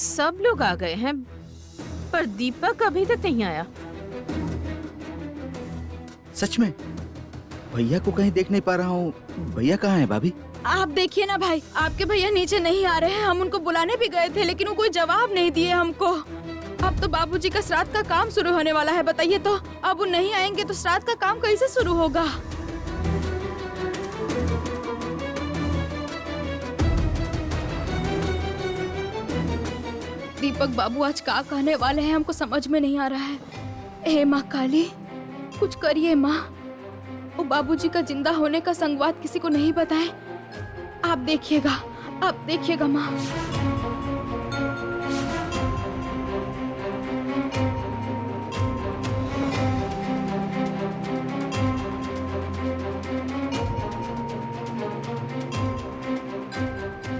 सब लोग आ गए हैं, पर दीपक अभी तक नहीं आया। सच में? भैया को कहीं देख नहीं पा रहा हूँ। भैया कहाँ है भाभी? आप देखिए ना भाई, आपके भैया नीचे नहीं आ रहे हैं। हम उनको बुलाने भी गए थे, लेकिन वो कोई जवाब नहीं दिए हमको। अब तो बाबूजी का श्राद्ध का काम शुरू होने वाला है, बताइए तो। अब वो नहीं आएंगे तो श्राद्ध का काम कैसे शुरू होगा? दीपक बाबू आज क्या कहने वाले हैं, हमको समझ में नहीं आ रहा है। हे माँ काली, कुछ करिए माँ। वो बाबूजी का जिंदा होने का संवाद किसी को नहीं बताएं। आप देखिएगा माँ।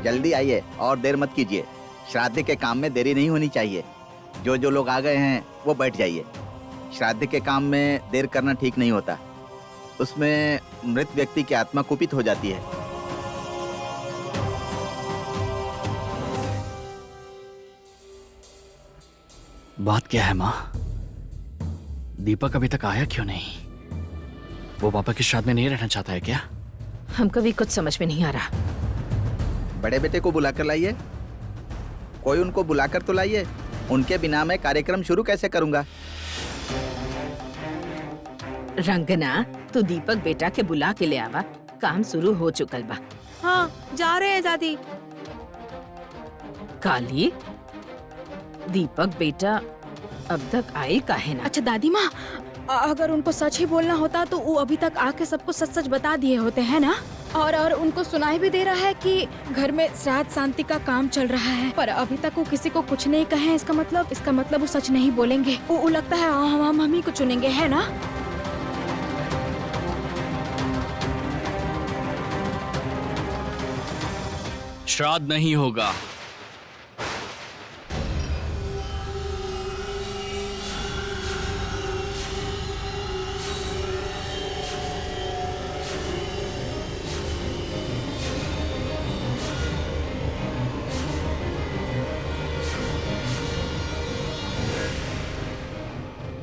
जल्दी आइए और देर मत कीजिए। श्राद्ध के काम में देरी नहीं होनी चाहिए। जो जो लोग आ गए हैं वो बैठ जाइए। श्राद्ध के काम में देर करना ठीक नहीं होता। उसमें मृत व्यक्ति की आत्मा कुपित हो जाती है। बात क्या है माँ? दीपक अभी तक आया क्यों नहीं? वो पापा की श्राद्ध में नहीं रहना चाहता है क्या? हमको भी कुछ समझ में नहीं आ रहा। बड़े बेटे को बुलाकर लाइए। कोई उनको बुलाकर तो लाइए। उनके बिना मैं कार्यक्रम शुरू कैसे करूंगा? रंगना, तू दीपक बेटा के बुला के ले आवा। काम शुरू हो चुकल बा। हाँ, जा रहे हैं दादी। काली, दीपक बेटा अब तक आए काहे ना? अच्छा दादी माँ, अगर उनको सच ही बोलना होता तो वो अभी तक आके सबको सच सच बता दिए होते हैं ना। और उनको सुनाई भी दे रहा है कि घर में श्राद्ध शांति का काम चल रहा है, पर अभी तक वो किसी को कुछ नहीं कहे। इसका मतलब वो सच नहीं बोलेंगे। वो लगता है हम ही को चुनेंगे, है ना? श्राद्ध नहीं होगा।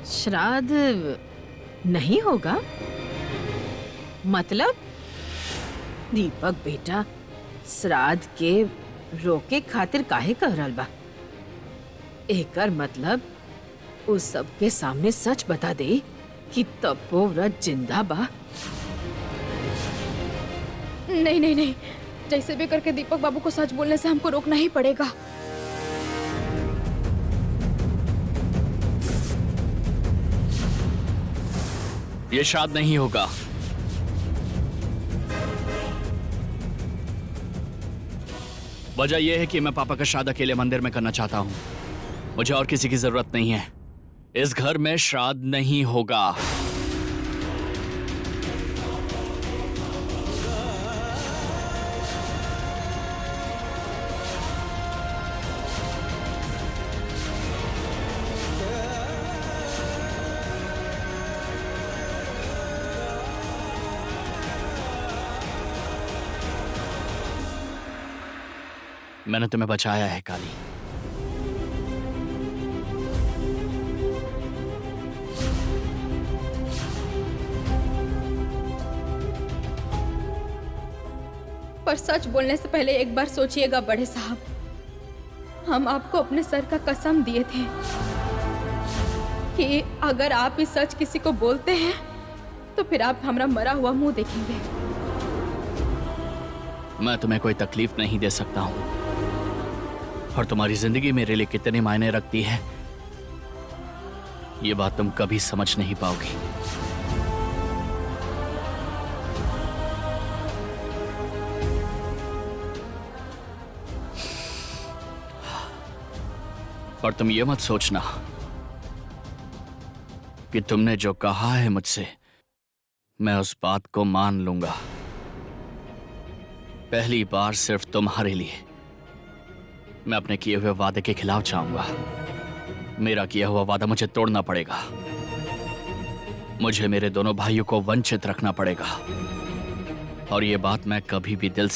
श्राद्ध नहीं होगा? मतलब दीपक बेटा श्राद्ध के रोके खातिर काहे कह रहल बा? एकर मतलब उस सबके सामने सच बता दे कि तपोव्रत जिंदा बा। नहीं, जैसे भी करके दीपक बाबू को सच बोलने से हमको रोकना ही पड़ेगा। ये श्राद्ध नहीं होगा। वजह यह है कि मैं पापा का श्राद्ध अकेले मंदिर में करना चाहता हूं। मुझे और किसी की जरूरत नहीं है। इस घर में श्राद्ध नहीं होगा। मैंने तुम्हें बचाया है काली। पर सच बोलने से पहले एक बार सोचिएगा बड़े साहब। हम आपको अपने सर का कसम दिए थे कि अगर आप इस सच किसी को बोलते हैं तो फिर आप हमारा मरा हुआ मुंह देखेंगे। मैं तुम्हें कोई तकलीफ नहीं दे सकता हूं, और तुम्हारी जिंदगी मेरे लिए कितने मायने रखती है ये बात तुम कभी समझ नहीं पाओगी। पर तुम ये मत सोचना कि तुमने जो कहा है मुझसे मैं उस बात को मान लूंगा। पहली बार सिर्फ तुम्हारे लिए मैं अपने किए हुए वादे के खिलाफ जाऊंगा। मेरा किया हुआ वादा मुझे तोड़ना पड़ेगा। मुझे मेरे दोनों भाइयों को वंचित रखना पड़ेगा, और ये बात मैं कभी भी दिल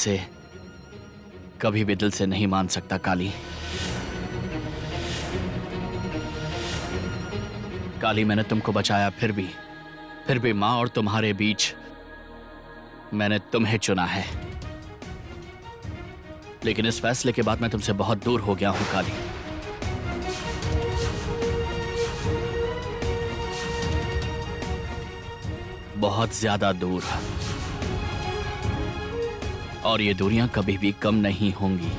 से नहीं मान सकता काली। काली मैंने तुमको बचाया, फिर भी माँ और तुम्हारे बीच मैंने तुम्हें चुना है। लेकिन इस फैसले के बाद मैं तुमसे बहुत दूर हो गया हूं काली। बहुत ज्यादा दूर। और ये दूरियां कभी भी कम नहीं होंगी,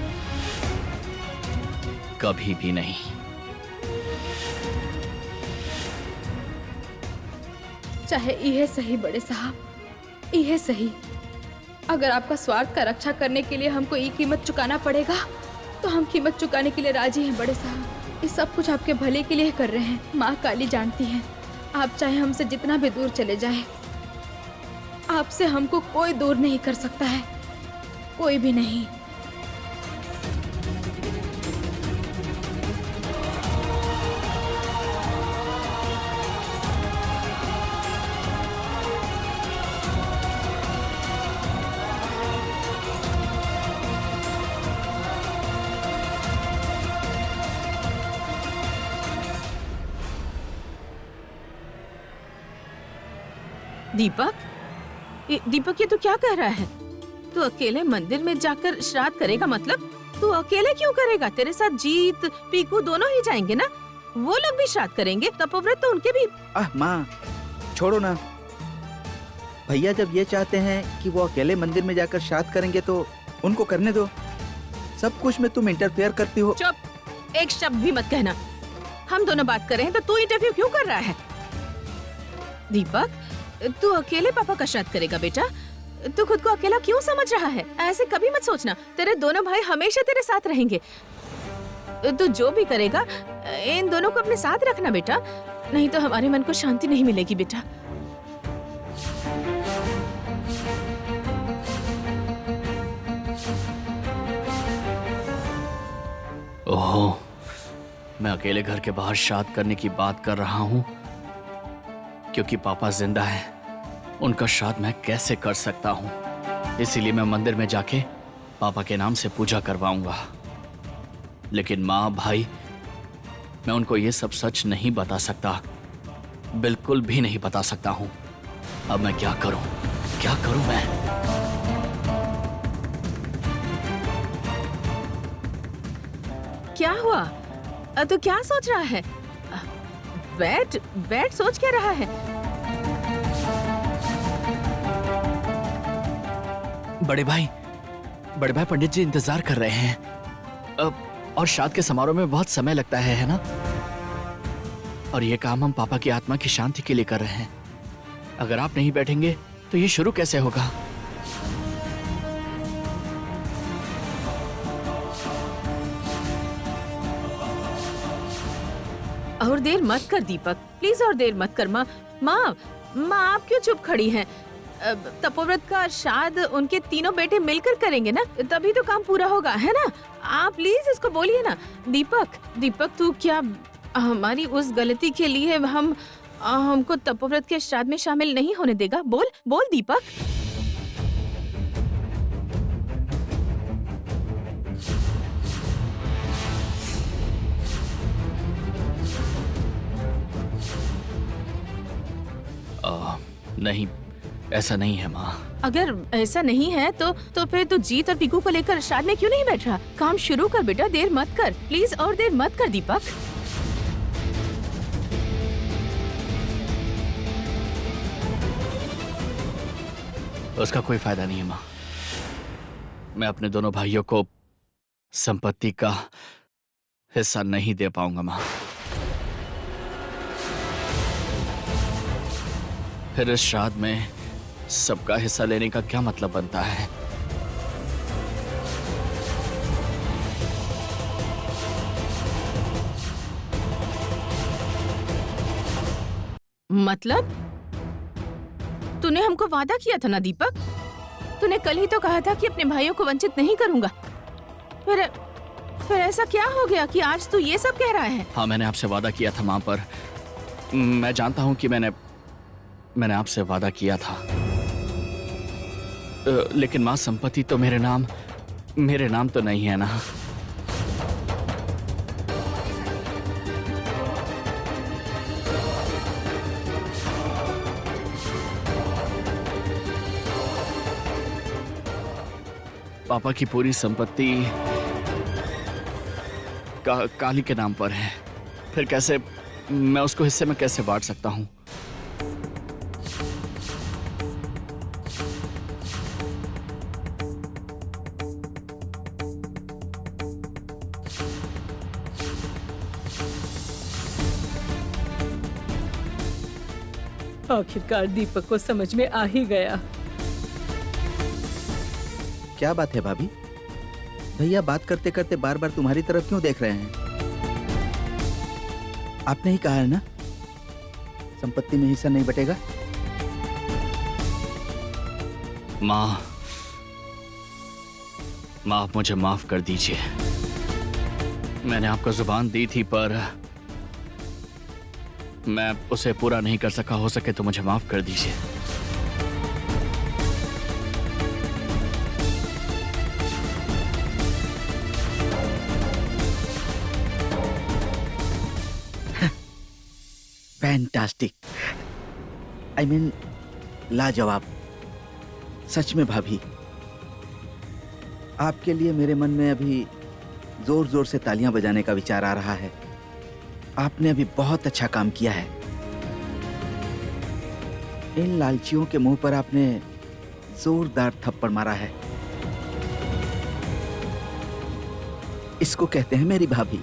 कभी भी नहीं। चाहे यह सही बड़े साहब, यह सही। अगर आपका स्वार्थ का रक्षा करने के लिए हमको ये कीमत चुकाना पड़ेगा तो हम कीमत चुकाने के लिए राजी हैं बड़े साहब। ये सब कुछ आपके भले के लिए कर रहे हैं। माँ काली जानती है, आप चाहे हमसे जितना भी दूर चले जाए, आपसे हमको कोई दूर नहीं कर सकता है, कोई भी नहीं। दीपक ये तू क्या कह रहा है? तू अकेले मंदिर में जाकर श्राद्ध करेगा? मतलब तू अकेले क्यों करेगा? तेरे साथ जीत पीकू दोनों ही जाएंगे ना, वो लोग भी श्राद्ध करेंगे। तपोव्रत तो उनके भी। माँ छोड़ो ना, भैया जब ये चाहते हैं कि वो अकेले मंदिर में जाकर श्राद्ध करेंगे तो उनको करने दो। सब कुछ में तुम इंटरफेयर करती हो। चुप, एक शब्द भी मत कहना। हम दोनों बात कर रहे हैं तो तू इंटरव्यू क्यों कर रहा है? दीपक तू अकेले पापा का श्राद्ध करेगा बेटा? तू खुद को अकेला क्यों समझ रहा है? ऐसे कभी मत सोचना, तेरे दोनों भाई हमेशा तेरे साथ रहेंगे। तू जो भी करेगा इन दोनों को अपने साथ रखना बेटा, नहीं तो हमारे मन को शांति नहीं मिलेगी बेटा। ओहो, मैं अकेले घर के बाहर श्राद्ध करने की बात कर रहा हूं क्योंकि पापा जिंदा हैं। उनका श्राद्ध मैं कैसे कर सकता हूं? इसीलिए मैं मंदिर में जाके पापा के नाम से पूजा करवाऊंगा। लेकिन माँ भाई, मैं उनको ये सब सच नहीं बता सकता, बिल्कुल भी नहीं बता सकता हूं। अब मैं क्या करूं? क्या करूं मैं? क्या हुआ? तू क्या सोच रहा है? बैठ सोच क्या रहा है? बड़े भाई पंडित जी इंतजार कर रहे हैं। और श्राद्ध के समारोह में बहुत समय लगता है ना? और ये काम हम पापा की आत्मा की शांति के लिए कर रहे हैं। अगर आप नहीं बैठेंगे तो ये शुरू कैसे होगा? और देर मत कर दीपक, प्लीज और देर मत कर। माँ आप क्यों चुप खड़ी हैं? तपोव्रत का श्राद्ध उनके तीनों बेटे मिलकर करेंगे ना, तभी तो काम पूरा होगा, है ना? आप प्लीज इसको बोलिए ना। दीपक तू क्या हमारी उस गलती के लिए हमको तपोव्रत के श्राद्ध में शामिल नहीं होने देगा? बोल दीपक। नहीं, ऐसा नहीं है माँ। अगर ऐसा नहीं है तो फिर तू जीत और पीकू को लेकर श्राद्ध में क्यों नहीं बैठ रहा? काम शुरू कर बेटा, देर मत कर प्लीज, और देर मत कर दीपक। उसका कोई फायदा नहीं है माँ। मैं अपने दोनों भाइयों को संपत्ति का हिस्सा नहीं दे पाऊंगा माँ। फिर इस श्राद्ध में सबका हिस्सा लेने का क्या मतलब बनता है? मतलब तूने हमको वादा किया था ना दीपक? तूने कल ही तो कहा था कि अपने भाइयों को वंचित नहीं करूंगा। फिर ऐसा क्या हो गया कि आज तू ये सब कह रहा है? हाँ, मैंने आपसे वादा किया था माँ, पर मैं जानता हूँ कि मैंने आपसे वादा किया था। लेकिन माँ, संपत्ति तो मेरे नाम तो नहीं है ना। पापा की पूरी संपत्ति काली के नाम पर है। फिर कैसे मैं उसको हिस्से में कैसे बांट सकता हूँ? आखिरकार दीपक को समझ में आ ही गया। क्या बात है भाभी? भैया बात करते करते बार बार तुम्हारी तरफ क्यों देख रहे हैं? आपने ही कहा है ना, संपत्ति में हिस्सा नहीं बटेगा। माँ, आप मुझे माफ कर दीजिए। मैंने आपको जुबान दी थी पर मैं उसे पूरा नहीं कर सका। हो सके तो मुझे माफ कर दीजिए। फैंटास्टिक, आई मीन लाजवाब। सच में भाभी, आपके लिए मेरे मन में अभी जोर जोर से तालियां बजाने का विचार आ रहा है। आपने अभी बहुत अच्छा काम किया है। इन लालचियों के मुंह पर आपने जोरदार थप्पड़ मारा है। इसको कहते हैं मेरी भाभी।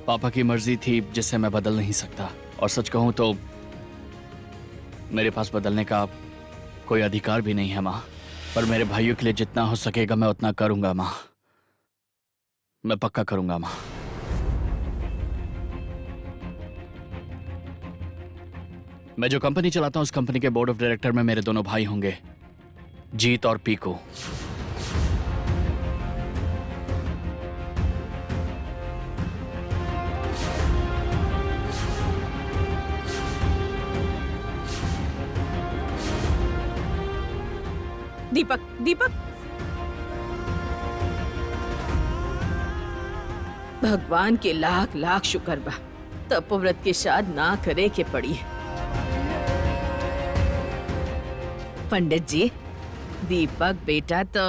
पापा की मर्जी थी जिसे मैं बदल नहीं सकता, और सच कहूं तो मेरे पास बदलने का कोई अधिकार भी नहीं है माँ। पर मेरे भाइयों के लिए जितना हो सकेगा मैं उतना करूंगा माँ। मैं पक्का करूंगा माँ। मैं जो कंपनी चलाता हूं उस कंपनी के बोर्ड ऑफ डायरेक्टर में मेरे दोनों भाई होंगे, जीत और पीकू। दीपक, दीपक, भगवान के लाख लाख शुक्र बा तपोव्रत के शाद ना करे के पड़ी। पंडित जी, दीपक बेटा तो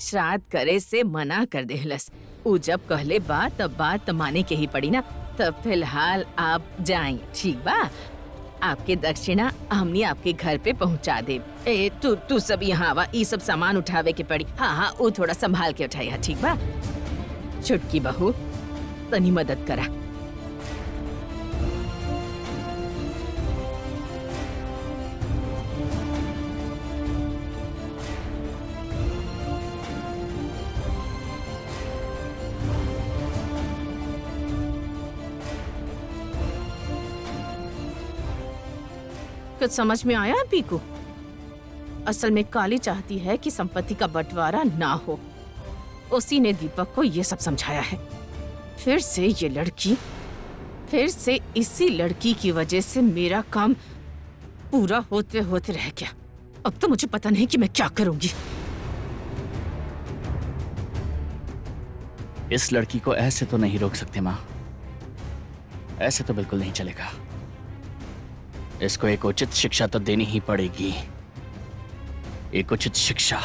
श्राद्ध करे से मना कर देहलस। ऊ जब कहले बात माने के ही पड़ी ना। तब फिलहाल आप जाएं, ठीक बा? आपके दक्षिणा हमनी आपके घर पे पहुंचा दे। तू सब यहाँ आवा, ई सब सामान उठावे के पड़ी। हाँ, वो थोड़ा संभाल के उठाइया, ठीक बा? छुटकी बहू, तनी मदद करा। कुछ समझ में आया पीकू? असल में काली चाहती है कि संपत्ति का बंटवारा ना हो। उसी ने दीपक को ये सब समझाया है। फिर से इसी लड़की की वजह से मेरा काम पूरा होते होते रह गया। अब तो मुझे पता नहीं कि मैं क्या करूंगी। इस लड़की को ऐसे तो नहीं रोक सकते माँ। ऐसे तो बिल्कुल नहीं चलेगा। इसको एक उचित शिक्षा तो देनी ही पड़ेगी। एक उचित शिक्षा।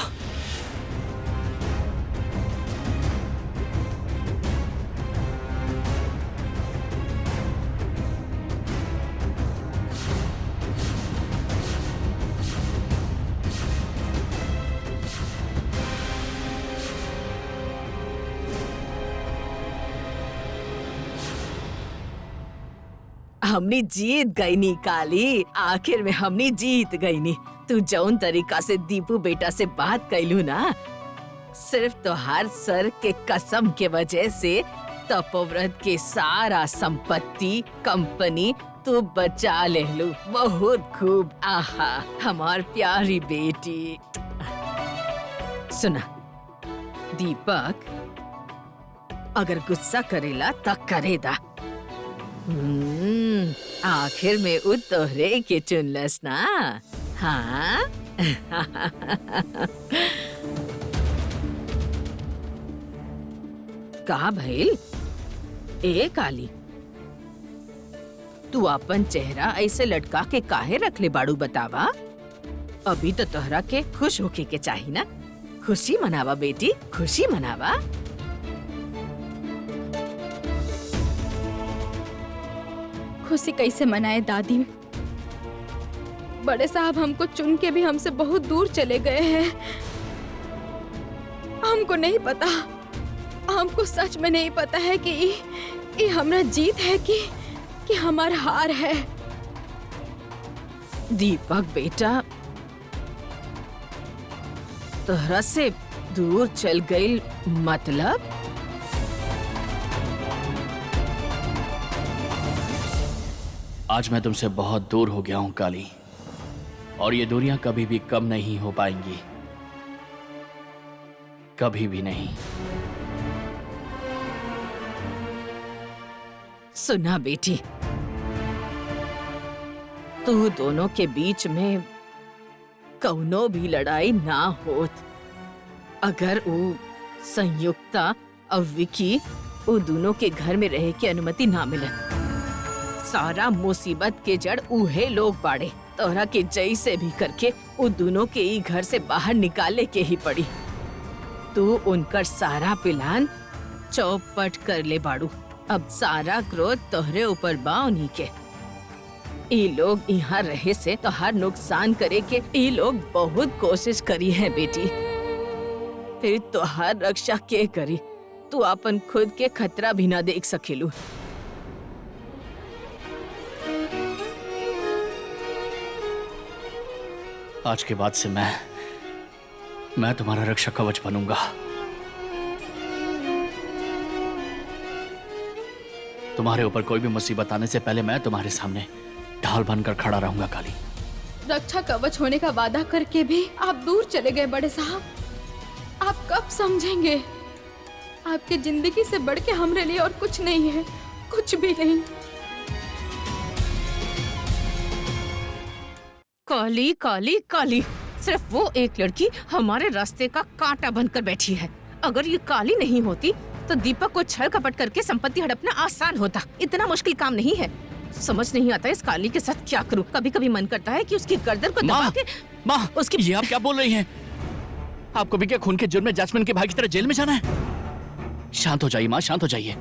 हमने जीत गई नी काली। आखिर में हमने जीत गई नी। तू जौन तरीका से दीपू बेटा से बात कैलू ना, सिर्फ तोहार सर के कसम के वजह से तपोव्रत के सारा संपत्ति कंपनी तू बचा ले लू। बहुत खूब। आहा, हमार प्यारी बेटी। सुना दीपक, अगर गुस्सा करेला तो करेदा। आखिर में उ तोहरे के चुनलस ना। हाँ। कहा भइल? ए काली, तू अपन चेहरा ऐसे लटका के काहे रखले बाड़ू बतावा? अभी तो तोहरा के खुश होके के चाही ना। खुशी मनावा बेटी, खुशी मनावा। खुशी कैसे मनाए दादी? बड़े साहब हमको चुन के भी हमसे बहुत दूर चले गए हैं। हमको नहीं पता, हमको सच में नहीं पता है कि ये हमारा जीत है कि हमारा हार है। दीपक बेटा, तोहरा से दूर चल गई मतलब? आज मैं तुमसे बहुत दूर हो गया हूं काली, और ये दूरियां कभी भी कम नहीं हो पाएंगी, कभी भी नहीं। सुना बेटी, तू दोनों के बीच में कौनो भी लड़ाई ना होत। अगर वो संयुक्ता और विकी वो दोनों के घर में रहे की अनुमति ना मिलत, सारा मुसीबत के जड़ उहे लोग बाड़े। तोहरा के जई से भी करके वो दोनों के ही घर से बाहर निकाले के ही पड़ी। तू उनकर सारा प्लान चौपट कर ले बाड़ू। अब सारा क्रोध तोहरे ऊपर बा उन्हीं के। ये लोग यहाँ रहे से तोहार नुकसान करे के ये लोग बहुत कोशिश करी है बेटी। फिर तोहार रक्षा के करी? तू अपन खुद के खतरा भी ना देख सकेलू। आज के बाद से मैं तुम्हारा रक्षा कवच बनूंगा। तुम्हारे ऊपर कोई भी मुसीबत आने से पहले मैं तुम्हारे सामने ढाल बनकर खड़ा रहूंगा काली। रक्षा कवच होने का वादा करके भी आप दूर चले गए बड़े साहब। आप कब समझेंगे? आपकी जिंदगी से बढ़ के हमरे लिए और कुछ नहीं है, कुछ भी नहीं। काली काली काली, सिर्फ वो एक लड़की हमारे रास्ते का कांटा बनकर बैठी है। अगर ये काली नहीं होती तो दीपक को छल कपट करके संपत्ति हड़पना आसान होता। इतना मुश्किल काम नहीं है। समझ नहीं आता इस काली के साथ क्या करूं। कभी कभी मन करता है कि उसकी गर्दन को दबा के माँ, उसकी ये आप क्या बोल रही हैं? आपको भी क्या खून के जुर्म में जैस्मिन के भाई की तरह जेल में जाना है? शांत हो जाइए माँ, शांत हो जाइए।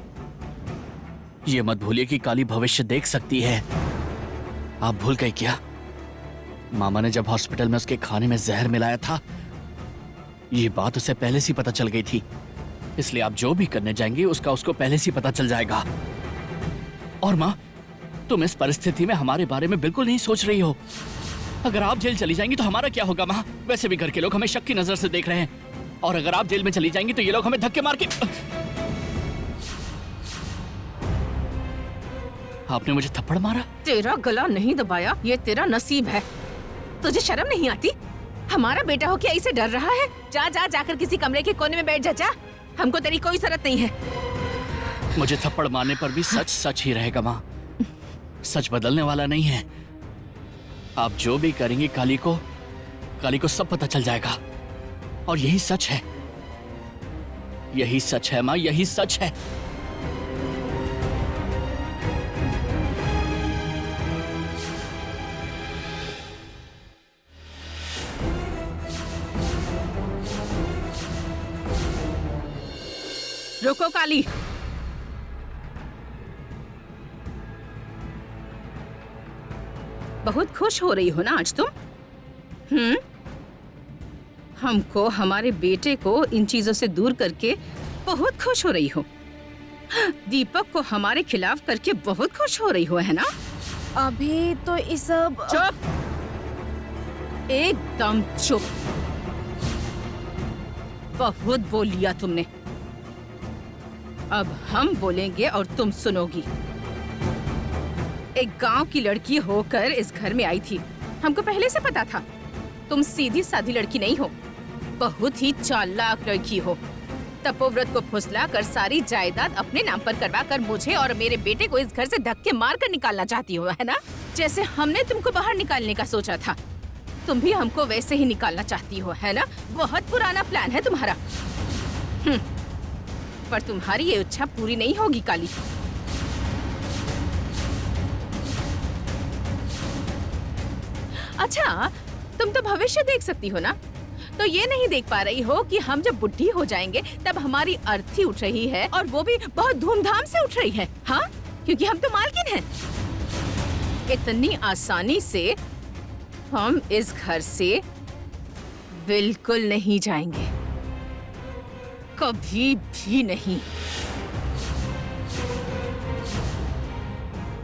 ये मत भूलिए कि काली भविष्य देख सकती है। आप भूल गए क्या? मामा ने जब हॉस्पिटल में उसके खाने में जहर मिलाया था, ये बात उसे पहले से पता चल गई थी। इसलिए आप जो भी करने जाएंगे उसका उसको पहले से पता चल जाएगा। और माँ, तुम इस परिस्थिति में हमारे बारे में बिल्कुल नहीं सोच रही हो। अगर आप जेल चली जाएंगी तो हमारा क्या होगा माँ? वैसे भी घर के लोग हमें शक की नजर से देख रहे हैं, और अगर आप जेल में चली जाएंगी तो ये लोग हमें धक्के मार के। आपने मुझे थप्पड़ मारा। तेरा गला नहीं दबाया, ये तेरा नसीब है। तुझे शर्म नहीं आती? हमारा बेटा हो क्या ऐसे डर रहा है? जा जा जाकर किसी कमरे के कोने में बैठ जा। जा, हमको तेरी कोई जरूरत नहीं है। मुझे थप्पड़ मारने पर भी सच सच ही रहेगा माँ। सच बदलने वाला नहीं है। आप जो भी करेंगी काली को सब पता चल जाएगा। और यही सच है, यही सच है माँ, यही सच है। रुको काली, बहुत खुश हो रही हो ना आज तुम? हमको, हमारे बेटे को इन चीजों से दूर करके बहुत खुश हो रही हो। दीपक को हमारे खिलाफ करके बहुत खुश हो रही हो, है ना? अभी तो इस सब चुप, एकदम चुप। बहुत बोल लिया तुमने। अब हम बोलेंगे और तुम सुनोगी। एक गांव की लड़की होकर इस घर में आई थी। हमको पहले से पता था तुम सीधी साधी लड़की नहीं हो, बहुत ही चालाक लड़की हो। तपोव्रत को फुसला कर सारी जायदाद अपने नाम पर करवा कर मुझे और मेरे बेटे को इस घर से धक्के मार कर निकालना चाहती हो, है ना? जैसे हमने तुमको बाहर निकालने का सोचा था, तुम भी हमको वैसे ही निकालना चाहती हो, है ना? बहुत पुराना प्लान है तुम्हारा। पर तुम्हारी ये इच्छा पूरी नहीं होगी काली। अच्छा, तुम तो भविष्य देख सकती हो ना, तो ये नहीं देख पा रही हो कि हम जब बुढ़ी हो जाएंगे तब हमारी अर्थी उठ रही है, और वो भी बहुत धूमधाम से उठ रही है। हाँ, क्योंकि हम तो मालकिन हैं। इतनी आसानी से हम इस घर से बिल्कुल नहीं जाएंगे, कभी भी नहीं।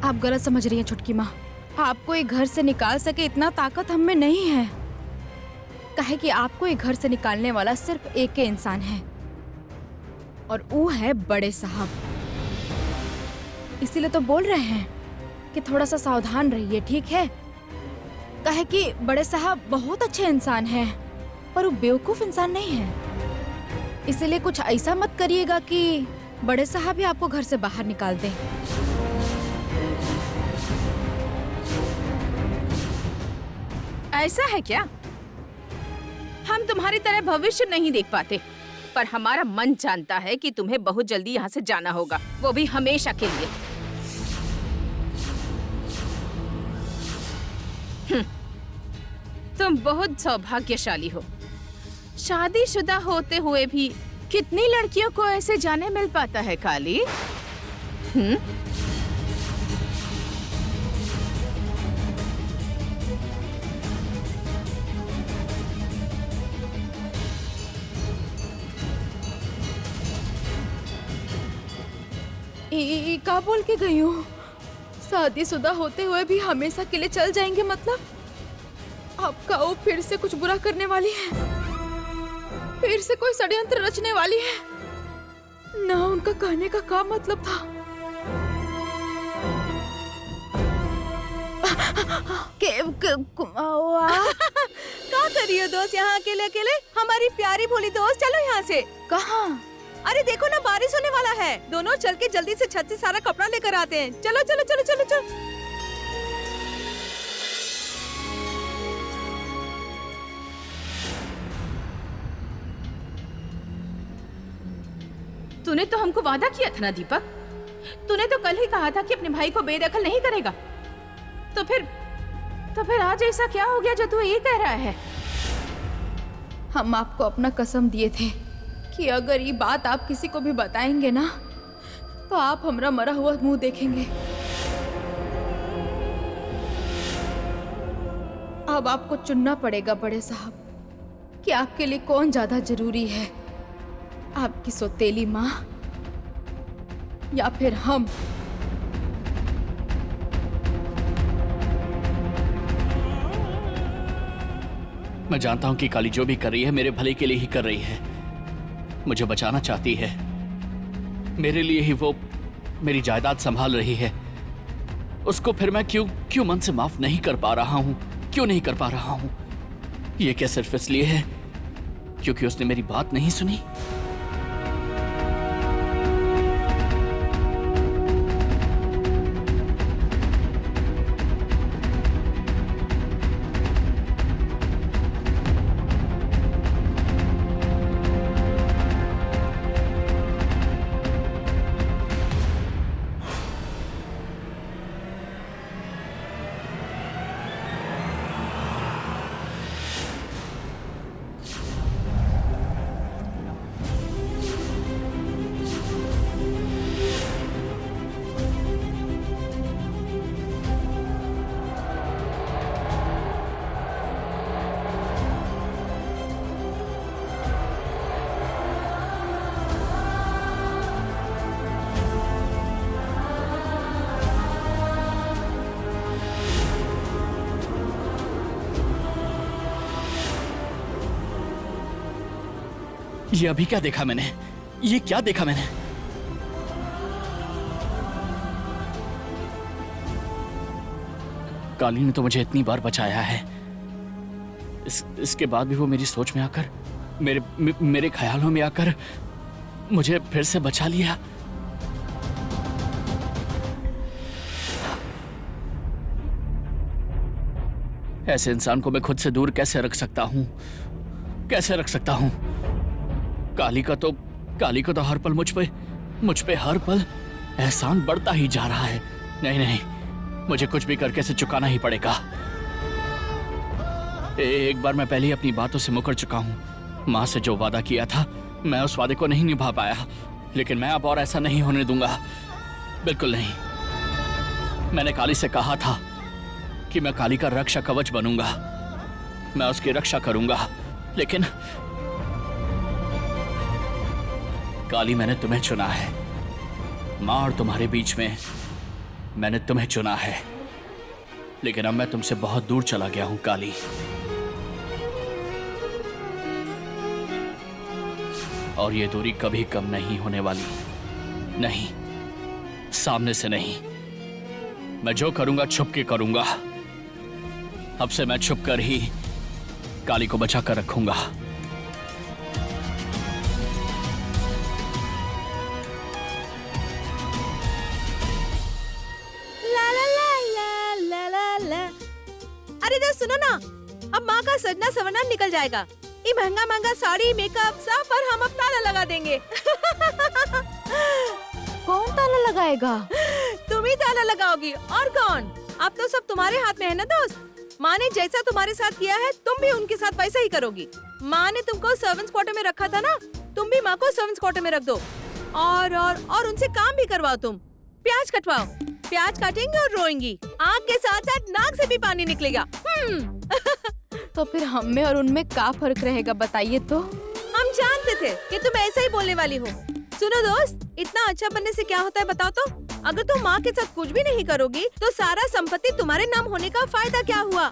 आप गलत समझ रही हैं छुटकी माँ। आपको एक घर से निकाल सके इतना ताकत हम में नहीं है। कहे कि आपको एक घर से निकालने वाला सिर्फ एक ही इंसान है, और वो है बड़े साहब। इसीलिए तो बोल रहे हैं कि थोड़ा सा सावधान रहिए, ठीक है? कहे कि बड़े साहब बहुत अच्छे इंसान हैं, पर वो बेवकूफ इंसान नहीं है। इसीलिए कुछ ऐसा मत करिएगा कि बड़े साहब ही आपको घर से बाहर निकाल दें। ऐसा है क्या? हम तुम्हारी तरह भविष्य नहीं देख पाते, पर हमारा मन जानता है कि तुम्हें बहुत जल्दी यहाँ से जाना होगा, वो भी हमेशा के लिए। तुम बहुत सौभाग्यशाली हो। शादीशुदा होते हुए भी कितनी लड़कियों को ऐसे जाने मिल पाता है काली? का बोल के गई हूँ? शादीशुदा होते हुए भी हमेशा के लिए चल जाएंगे मतलब? आपका वो फिर से कुछ बुरा करने वाली है, फिर से कोई षड्यंत्र रचने वाली है ना? उनका कहने का क्या मतलब था? क्या कर रही हो दोस्त यहाँ अकेले अकेले? हमारी प्यारी भोली दोस्त, चलो यहाँ से। कहाँ? अरे देखो ना, बारिश होने वाला है। दोनों चल के जल्दी से छत से सारा कपड़ा लेकर आते हैं। चलो चलो चलो चलो चलो। तूने तो हमको वादा किया था ना दीपक, तूने तो कल ही कहा था कि अपने भाई को बेदखल नहीं करेगा। तो फिर आज ऐसा क्या हो गया जो तू ये कह रहा है? हम आपको अपना कसम दिए थे कि अगर ये बात आप किसी को भी बताएंगे ना, तो आप हमरा मरा हुआ मुंह देखेंगे। अब आपको चुनना पड़ेगा बड़े साहब कि आपके लिए कौन ज्यादा जरूरी है, आपकी सौतेली माँ या फिर हम। मैं जानता हूं कि काली जो भी कर रही है मेरे भले के लिए ही कर रही है। मुझे बचाना चाहती है, मेरे लिए ही वो मेरी जायदाद संभाल रही है। उसको फिर मैं क्यों मन से माफ नहीं कर पा रहा हूं? क्यों नहीं कर पा रहा हूं? ये क्या सिर्फ इसलिए है क्योंकि उसने मेरी बात नहीं सुनी? ये अभी क्या देखा मैंने? ये क्या देखा मैंने? काली ने तो मुझे इतनी बार बचाया है, इसके बाद भी वो मेरी सोच में आकर, मेरे ख्यालों में आकर मुझे फिर से बचा लिया। ऐसे इंसान को मैं खुद से दूर कैसे रख सकता हूं? कैसे रख सकता हूं? काली को तो हर पल मुझ पे हर पल एहसान बढ़ता ही जा रहा है। नहीं, मुझे कुछ भी करके इसे चुकाना ही पड़ेगा। एक बार मैं पहले ही अपनी बातों से मुकर चुका हूँ। माँ से जो वादा किया था मैं उस वादे को नहीं निभा पाया, लेकिन मैं अब और ऐसा नहीं होने दूंगा, बिल्कुल नहीं। मैंने काली से कहा था कि मैं काली का रक्षा कवच बनूंगा, मैं उसकी रक्षा करूंगा, लेकिन काली मैंने तुम्हें चुना है। माँ और तुम्हारे बीच में मैंने तुम्हें चुना है, लेकिन अब मैं तुमसे बहुत दूर चला गया हूं काली। और ये दूरी कभी कम नहीं होने वाली, नहीं, सामने से नहीं। मैं जो करूंगा छुप के करूंगा। अब से मैं छुप कर ही काली को बचा कर रखूंगा। ला ला ला ला ला ला। अरे दोस्त सुनो ना, अब माँ का सजना सवरना निकल जाएगा। ये महंगा महंगा साड़ी मेकअप सब पर हम अब ताला लगा देंगे। कौन ताला लगाएगा? तुम ही ताला लगाओगी, और कौन? अब तो सब तुम्हारे हाथ में है ना दोस्त। माँ ने जैसा तुम्हारे साथ किया है तुम भी उनके साथ वैसा ही करोगी। माँ ने तुमको सर्वेंट्स क्वार्टर में रखा था ना, तुम भी माँ को सर्वेंट्स क्वार्टर में रख दो। और उनसे काम भी करवाओ। तुम प्याज कटवाओ, प्याज काटेंगे और रोएंगी। आँख के साथ साथ नाक से भी पानी निकलेगा। तो फिर हम में और उनमें क्या फर्क रहेगा बताइए तो? हम जानते थे कि तुम ऐसा ही बोलने वाली हो। सुनो दोस्त, इतना अच्छा बनने से क्या होता है बताओ तो? अगर तुम माँ के साथ कुछ भी नहीं करोगी तो सारा संपत्ति तुम्हारे नाम होने का फायदा क्या हुआ?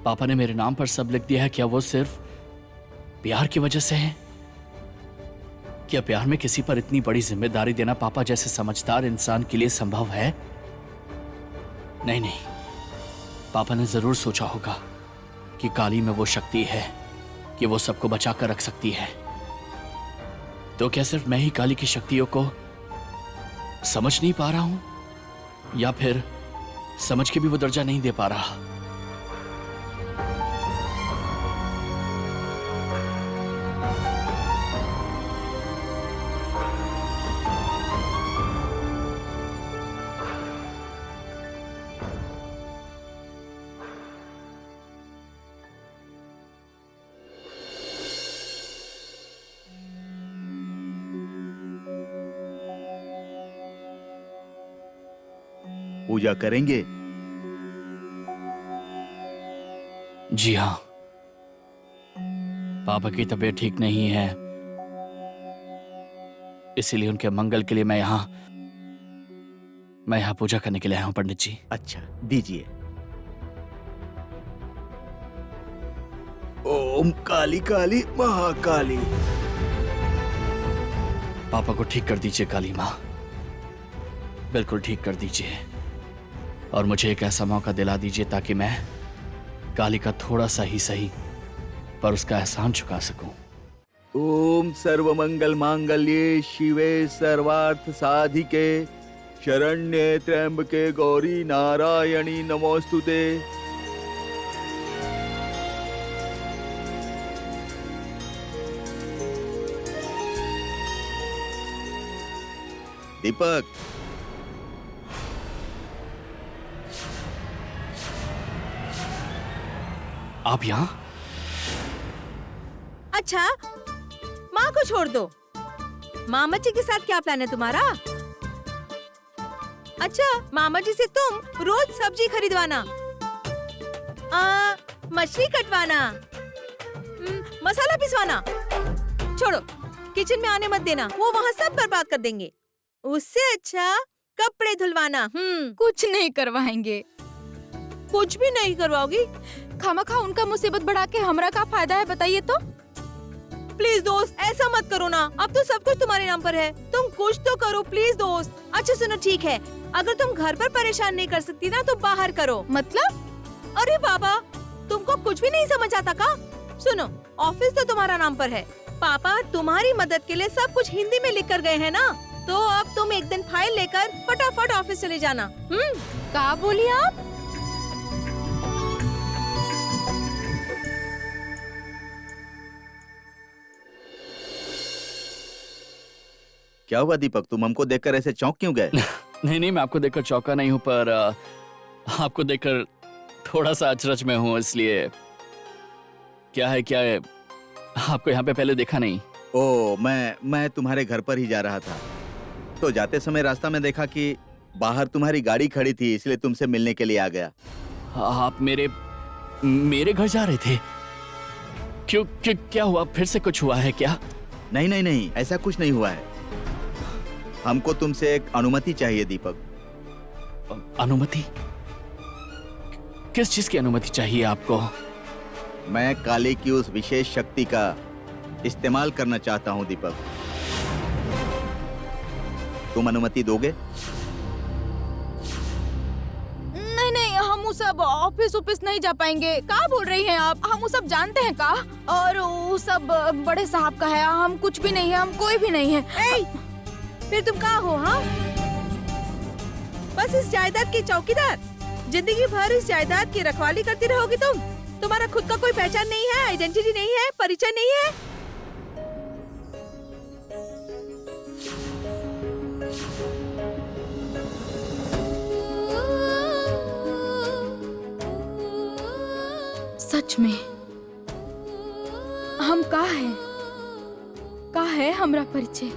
पापा ने मेरे नाम पर सब लिख दिया है, क्या वो सिर्फ प्यार की वजह से है? क्या प्यार में किसी पर इतनी बड़ी जिम्मेदारी देना पापा जैसे समझदार इंसान के लिए संभव है? नहीं नहीं, पापा ने जरूर सोचा होगा कि काली में वो शक्ति है कि वो सबको बचा कर रख सकती है। तो क्या सिर्फ मैं ही काली की शक्तियों को समझ नहीं पा रहा हूं, या फिर समझ के भी वो दर्जा नहीं दे पा रहा? पूजा करेंगे? जी हाँ, पापा की तबीयत ठीक नहीं है, इसीलिए उनके मंगल के लिए मैं यहाँ पूजा करने के लिए आया हूँ पंडित जी। अच्छा, दीजिए। ओम काली काली महाकाली। पापा को ठीक कर दीजिए काली माँ, बिल्कुल ठीक कर दीजिए, और मुझे एक ऐसा मौका दिला दीजिए ताकि मैं काली का थोड़ा सा ही सही पर उसका एहसान चुका सकूं। ओम सर्वमंगल मांगल्ये शिवे सर्वार्थ साधिके शरण्ये त्र्यंबके गौरी नारायणी नमोस्तुते। दीपक, आप यहाँ? अच्छा, माँ को छोड़ दो। मामा जी के साथ क्या प्लान है तुम्हारा? अच्छा, मामा जी से तुम रोज सब्जी खरीदवाना, मछली कटवाना, मसाला पिसवाना। छोड़ो, किचन में आने मत देना, वो वहाँ सब बर्बाद कर देंगे। उससे अच्छा कपड़े धुलवाना। कुछ नहीं करवाएंगे। कुछ भी नहीं करवाओगी? खामखा उनका मुसीबत बढ़ा के हमरा का फायदा है बताइए तो? प्लीज दोस्त, ऐसा मत करो ना। अब तो सब कुछ तुम्हारे नाम पर है, तुम कुछ तो करो प्लीज दोस्त। अच्छा सुनो, ठीक है, अगर तुम घर पर परेशान नहीं कर सकती ना तो बाहर करो। मतलब? अरे बाबा, तुमको कुछ भी नहीं समझ आता का? सुनो, ऑफिस तो तुम्हारा नाम पर है, पापा तुम्हारी मदद के लिए सब कुछ हिंदी में लिख कर गए हैं ना, तो अब तुम एक दिन फाइल लेकर फटाफट ऑफिस चले जाना। क्या बोली आप? क्या हुआ दीपक, तुम हमको देखकर ऐसे चौंक क्यों गए? नहीं नहीं, मैं आपको देखकर चौंका नहीं हूँ, पर आपको देखकर थोड़ा सा अचरज में हूँ, इसलिए। क्या है, आपको यहाँ पे पहले देखा नहीं। ओ, मैं तुम्हारे घर पर ही जा रहा था, तो जाते समय रास्ता में देखा कि बाहर तुम्हारी गाड़ी खड़ी थी, इसलिए तुमसे मिलने के लिए आ गया। आप मेरे घर जा रहे थे? क्या हुआ, फिर से कुछ हुआ है क्या? नहीं नहीं नहीं, ऐसा कुछ नहीं हुआ है। हमको तुमसे एक अनुमति चाहिए दीपक। अनुमति? किस चीज की अनुमति चाहिए आपको? मैं काली की उस विशेष शक्ति का इस्तेमाल करना चाहता हूं दीपक। तुम अनुमति दोगे? नहीं नहीं, हम वो सब ऑफिस नहीं जा पाएंगे। का बोल रही हैं आप? हम वो सब जानते हैं का? और वो सब बड़े साहब का है, हम कुछ भी नहीं है, हम कोई भी नहीं है। ए, फिर तुम कहाँ हो? हाँ, बस इस जायदाद के चौकीदार। जिंदगी भर इस जायदाद की रखवाली करती रहोगी तुम? तुम्हारा खुद का कोई पहचान नहीं है, आइडेंटिटी नहीं है, परिचय नहीं है। सच में हम का है हमरा परिचय?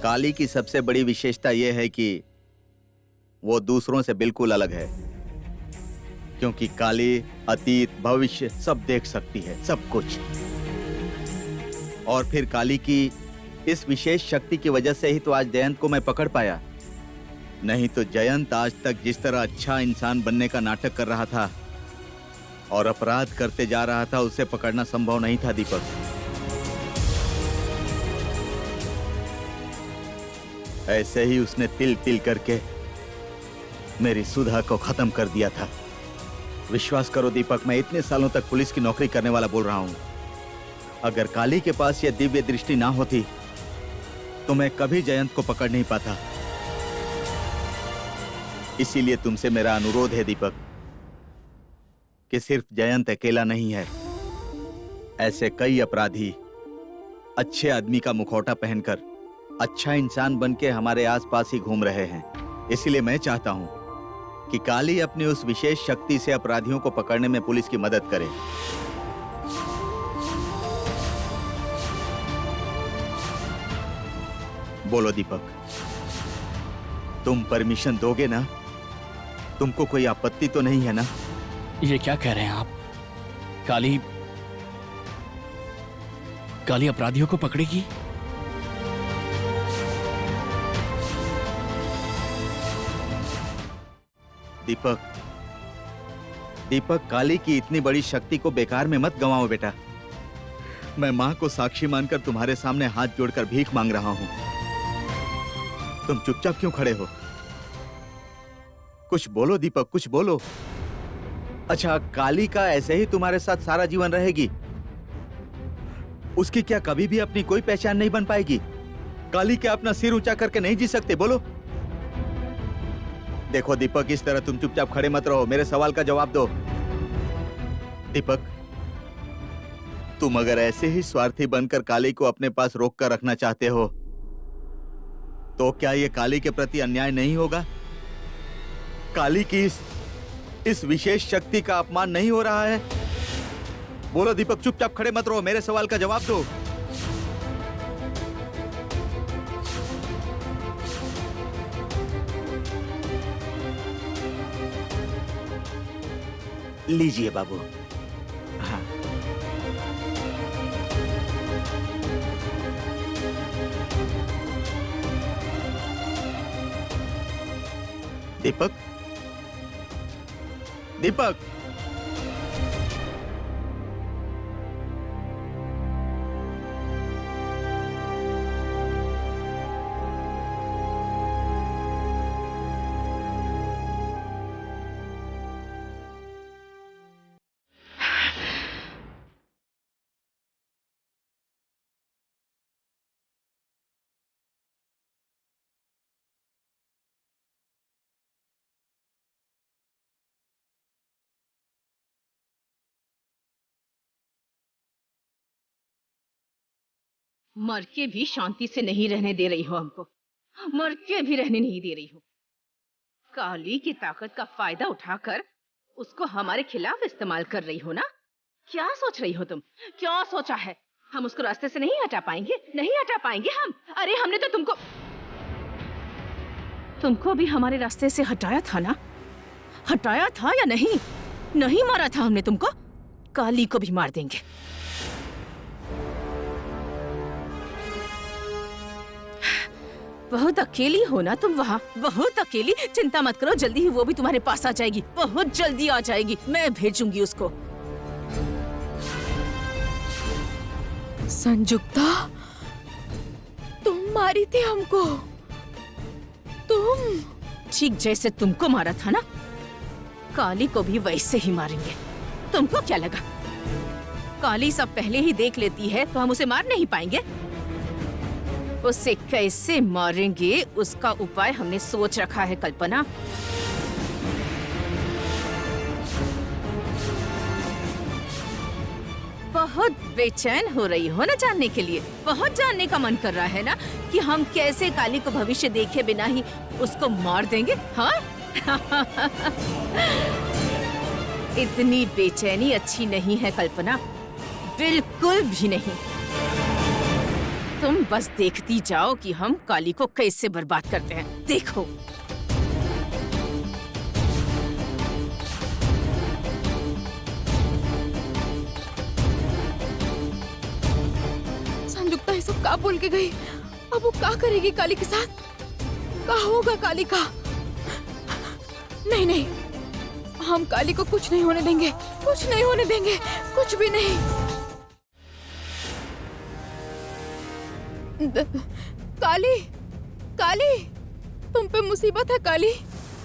काली की सबसे बड़ी विशेषता यह है कि वो दूसरों से बिल्कुल अलग है, क्योंकि काली अतीत भविष्य सब देख सकती है, सब कुछ। और फिर काली की इस विशेष शक्ति की वजह से ही तो आज जयंत को मैं पकड़ पाया। नहीं तो जयंत आज तक जिस तरह अच्छा इंसान बनने का नाटक कर रहा था और अपराध करते जा रहा था, उसे पकड़ना संभव नहीं था दीपक। ऐसे ही उसने तिल तिल करके मेरी सुधा को खत्म कर दिया था। विश्वास करो दीपक, मैं इतने सालों तक पुलिस की नौकरी करने वाला बोल रहा हूं। अगर काली के पास यह दिव्य दृष्टि ना होती तो मैं कभी जयंत को पकड़ नहीं पाता। इसीलिए तुमसे मेरा अनुरोध है दीपक कि सिर्फ जयंत अकेला नहीं है, ऐसे कई अपराधी अच्छे आदमी का मुखौटा पहनकर अच्छा इंसान बनके हमारे आसपास ही घूम रहे हैं। इसलिए मैं चाहता हूं कि काली अपनी उस विशेष शक्ति से अपराधियों को पकड़ने में पुलिस की मदद करे। बोलो दीपक, तुम परमिशन दोगे ना? तुमको कोई आपत्ति तो नहीं है ना? ये क्या कह रहे हैं आप? काली अपराधियों को पकड़ेगी? दीपक, काली की इतनी बड़ी शक्ति को बेकार में मत गंवाओ बेटा। मैं मां को साक्षी मानकर तुम्हारे सामने हाथ जोड़कर भीख मांग रहा हूं। तुम चुपचाप क्यों खड़े हो? कुछ बोलो दीपक, कुछ बोलो। अच्छा, काली का ऐसे ही तुम्हारे साथ सारा जीवन रहेगी? उसकी क्या कभी भी अपनी कोई पहचान नहीं बन पाएगी? काली क्या अपना सिर ऊंचा करके नहीं जी सकते? बोलो। देखो दीपक, इस तरह तुम चुपचाप खड़े मत रहो, मेरे सवाल का जवाब दो। दीपक, तुम अगर ऐसे ही स्वार्थी बनकर काली को अपने पास रोक कर रखना चाहते हो तो क्या ये काली के प्रति अन्याय नहीं होगा? काली की इस विशेष शक्ति का अपमान नहीं हो रहा है? बोलो दीपक, चुपचाप खड़े मत रहो, मेरे सवाल का जवाब दो। लीजिए बाबू। हाँ। दीपक, दीपक। मर के भी शांति से नहीं रहने दे रही हो हमको, मर के भी रहने नहीं दे रही हो। काली की ताकत का फायदा उठाकर उसको हमारे खिलाफ इस्तेमाल कर रही हो ना? क्या सोच रही हो तुम? क्या सोचा है? हम उसको रास्ते से नहीं हटा पाएंगे? नहीं हटा पाएंगे हम? अरे हमने तो तुमको भी हमारे रास्ते से हटाया था ना? हटाया था या नहीं? नहीं मारा था हमने तुमको? काली को भी मार देंगे। बहुत अकेली हो ना तुम वहाँ, बहुत अकेली। चिंता मत करो, जल्दी ही वो भी तुम्हारे पास आ जाएगी, बहुत जल्दी आ जाएगी। मैं भेजूंगी उसको। संजुक्ता, तुम मारी थी हमको। तुम ठीक जैसे तुमको मारा था ना, काली को भी वैसे ही मारेंगे। तुमको क्या लगा काली सब पहले ही देख लेती है तो हम उसे मार नहीं पाएंगे? उसे कैसे मारेंगे उसका उपाय हमने सोच रखा है कल्पना। बहुत बेचैन हो रही हो ना जानने के लिए? बहुत जानने का मन कर रहा है ना कि हम कैसे काली को भविष्य देखे बिना ही उसको मार देंगे? हाँ? इतनी बेचैनी अच्छी नहीं है कल्पना, बिल्कुल भी नहीं। तुम बस देखती जाओ कि हम काली को कैसे बर्बाद करते हैं। देखो। संजुक्ता ये सब का बोल के गई? अब वो क्या करेगी काली के साथ? क्या होगा काली का? नहीं नहीं, हम काली को कुछ नहीं होने देंगे, कुछ नहीं होने देंगे, कुछ भी नहीं। काली, काली, तुम पे मुसीबत है काली।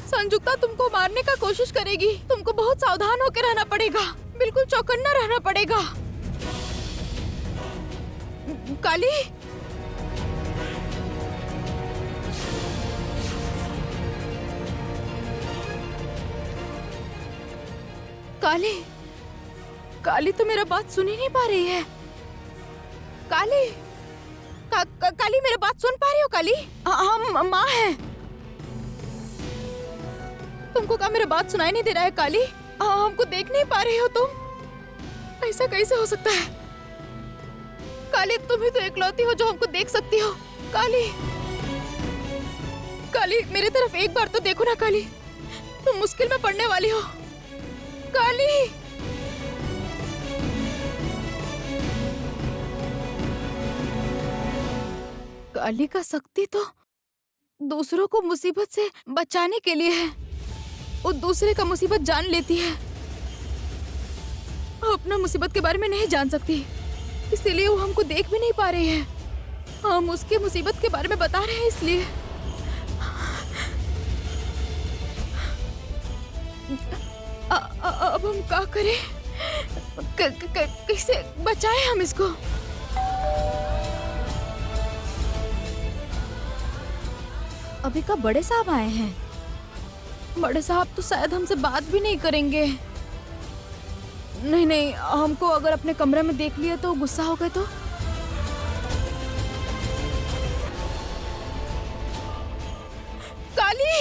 संजुक्ता तुमको मारने का कोशिश करेगी। तुमको बहुत सावधान होकर रहना पड़ेगा, बिल्कुल चौकन्ना रहना पड़ेगा। काली, काली, काली तो मेरा बात सुन ही नहीं पा रही है। काली, काली मेरा बात सुन पा रही हो काली? हम माँ हैं। तुमको क्या मेरा बात सुनाई नहीं दे रहा है काली? हमको देख नहीं पा रही हो तुम? ऐसा कैसे हो सकता है? काली तुम ही तो इकलौती हो जो हमको देख सकती हो। काली, काली मेरी तरफ एक बार तो देखो ना काली, तुम मुश्किल में पड़ने वाली हो। काली, काली का शक्ति तो दूसरों को मुसीबत से बचाने के लिए है। वो दूसरे का मुसीबत जान लेती है, अपना मुसीबत के बारे में नहीं जान सकती, इसीलिए वो हमको देख भी नहीं पा रही है। हम उसके मुसीबत के बारे में बता रहे हैं इसलिए। अब हम क्या करें? कैसे बचाएं हम इसको? अभी का बड़े साहब आए हैं। बड़े साहब तो शायद हमसे बात भी नहीं करेंगे। नहीं नहीं, हमको अगर अपने कमरे में देख लिया तो गुस्सा हो गए तो? काली,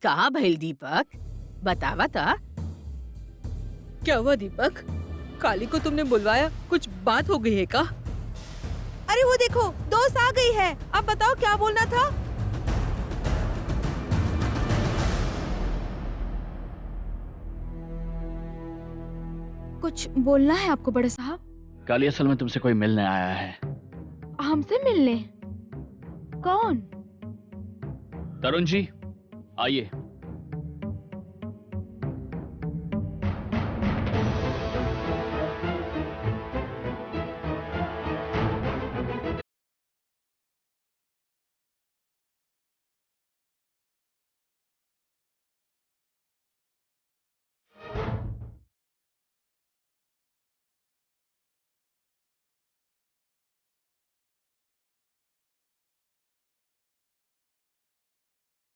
कहाँ भइल दीपक? बतावा था। क्या हुआ दीपक? काली को तुमने बुलवाया, कुछ बात हो गई है का? अरे वो देखो, दोस्त आ गई है। अब बताओ क्या बोलना था? कुछ बोलना है आपको बड़े साहब? काली असल में तुमसे कोई मिलने आया है। हमसे मिलने? कौन? तरुण जी, आइए।